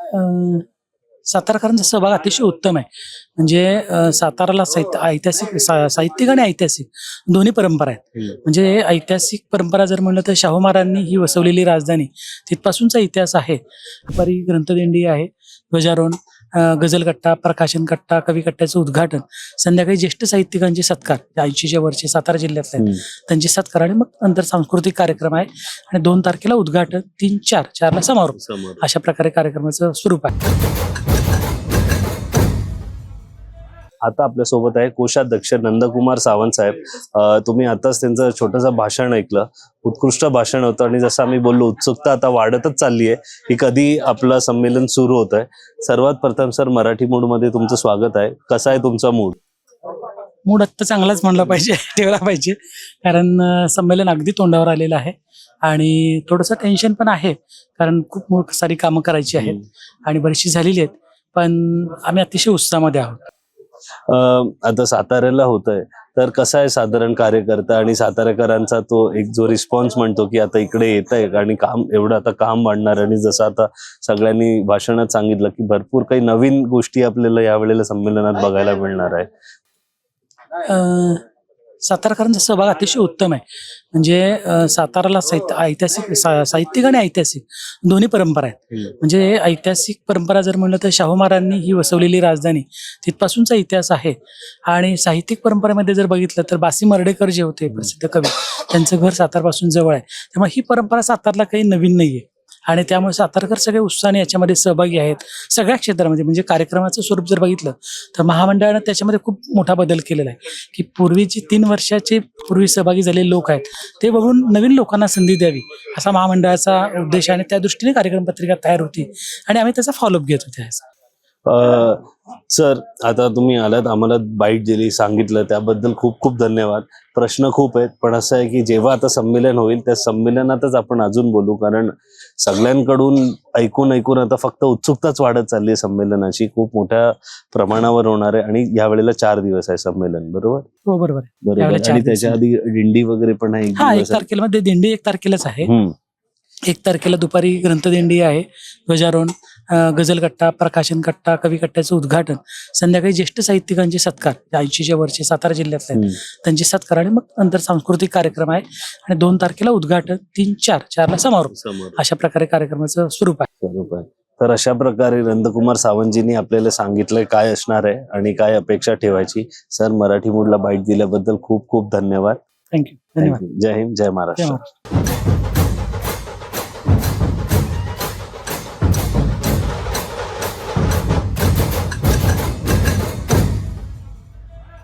अ, सातारकरांचा सहभाग अतिशय उत्तम आहे. म्हणजे साताराला ऐतिहासिक साहित्यिक आणि ऐतिहासिक दोन्ही परंपरा आहेत. म्हणजे ऐतिहासिक परंपरा जर म्हणलं तर शाहू महाराजांनी ही वसवलेली राजधानी तिथपासूनचा इतिहास आहे. दुपारी ग्रंथदिंडी आहे, ध्वजारोहण, गझल कट्टा, प्रकाशन कट्टा, कवी कट्ट्याचं उद्घाटन, संध्याकाळी ज्येष्ठ साहित्यिकांचे सत्कार, 80च्या वरचे सातारा जिल्ह्यातले आहेत, त्यांचे सत्कार आणि मग नंतर सांस्कृतिक कार्यक्रम आहे आणि 2 तारखेला उद्घाटन, 3-4 ला समारोप. अशा प्रकारे कार्यक्रमाचं स्वरूप आहे. आता आपल्यासोबत आहे कोषाध्यक्ष नंदकुमार सावंत साहेब. तुम्ही आताच त्यांचं छोटंसं भाषण ऐकलं. उत्कृष्ट भाषण होतं आणि जसं आम्ही बोललो, उत्सुकता आता वाढतच चालली आहे की कधी आपलं संमेलन सुरू होत आहे. सर्वात प्रथम सर, मराठी मूड मध्ये तुमचं स्वागत आहे. कसा आहे तुमचा मूड? मूड आत्ता चांगलाच म्हणला पाहिजे, ठेवला पाहिजे, कारण संमेलन अगदी तोंडावर आलेलं आहे आणि थोडंसं टेन्शन पण आहे, कारण खूप सारी कामं करायची आहेत आणि बरीचशी झालेली आहेत, पण आम्ही अतिशय उत्साहामध्ये आहोत. आता साताऱ्याला होतंय तर कसा आहे साधारण कार्यकर्ता आणि साताऱ्याकरांचा तो एक जो रिस्पॉन्स म्हणतो की आता इकडे येत आहे आणि काम एवढं आता काम वाढणार, आणि जसं आता सगळ्यांनी भाषणात सांगितलं की भरपूर काही नवीन गोष्टी आपल्याला यावेळेला संमेलनात बघायला मिळणार आहे. सातारकरांचा सहभाग अतिशय उत्तम आहे. म्हणजे साताराला ऐतिहासिक साहित्यिक आणि ऐतिहासिक दोन्ही परंपरा आहेत. म्हणजे ऐतिहासिक परंपरा जर म्हणलं तर शाहू महाराजांनी ही वसवलेली राजधानी तिथपासूनचा इतिहास आहे आणि साहित्यिक परंपरेमध्ये जर बघितलं तर बासी मर्ढेकर जे होते प्रसिद्ध कवी, त्यांचं घर सातारपासून जवळ आहे. त्यामुळे ही परंपरा सातारला काही नवीन नाहीये आणि त्यामुळे सातारकर सगळे उत्साहाने याच्यामध्ये सहभागी आहेत सगळ्या क्षेत्रामध्ये. म्हणजे कार्यक्रमाचं स्वरूप जर बघितलं तर महामंडळानं त्याच्यामध्ये खूप मोठा बदल केलेला आहे की पूर्वीची 3 वर्षाचे पूर्वी सहभागी झालेले लोक आहेत ते बघून नवीन लोकांना संधी द्यावी, असा महामंडळाचा उद्देश आहे आणि त्या दृष्टीने कार्यक्रम पत्रिका तयार होती आणि आम्ही त्याचा फॉलोअप घेत होते. सर, आता तुम्ही आलात, आम्हाला बाईट दिली, सांगितलं, त्याबद्दल खूप खूप धन्यवाद. प्रश्न खूप आहेत, पण असं आहे की जेव्हा आता संमेलन होईल त्या संमेलनातच आपण अजून बोलू, कारण सगळ्यांकडून ऐकून ऐकून आता फक्त उत्सुकताच वाढत चालली आहे संमेलनाची. खूप मोठ्या प्रमाणावर होणार आहे आणि यावेळेला 4 दिवस आहे संमेलन, बरोबर? हो, बरोबर. बरोबर. आणि त्याच्या आधी दिंडी वगैरे पण आहे. 1 तारखेला दिंडी 1 तारखेलाच आहे. 1 तारखेला दुपारी ग्रंथदिंडी आहे, ध्वजारोहण, गझल कट्टा, प्रकाशन कट्टा, कवी कट्ट्याचं उद्घाटन, संध्याकाळी ज्येष्ठ साहित्यिकांचे सत्कार, 80च्या वरचे सातारा जिल्ह्यातले आहेत, त्यांचे सत्कार आणि मग नंतर सांस्कृतिक कार्यक्रम आहे आणि 2 तारखेला उद्घाटन, 3-4 ला समारोप. अशा प्रकारे कार्यक्रमाचं स्वरूप आहे. तर अशा प्रकारे नंदकुमार सावंतजींनी आपल्याला सांगितलंय काय असणार आहे आणि काय अपेक्षा ठेवायची. सर, मराठी मूडला बाईट दिल्याबद्दल खूप खूप धन्यवाद. थँक्यू. धन्यवाद. जय हिंद, जय महाराष्ट्र.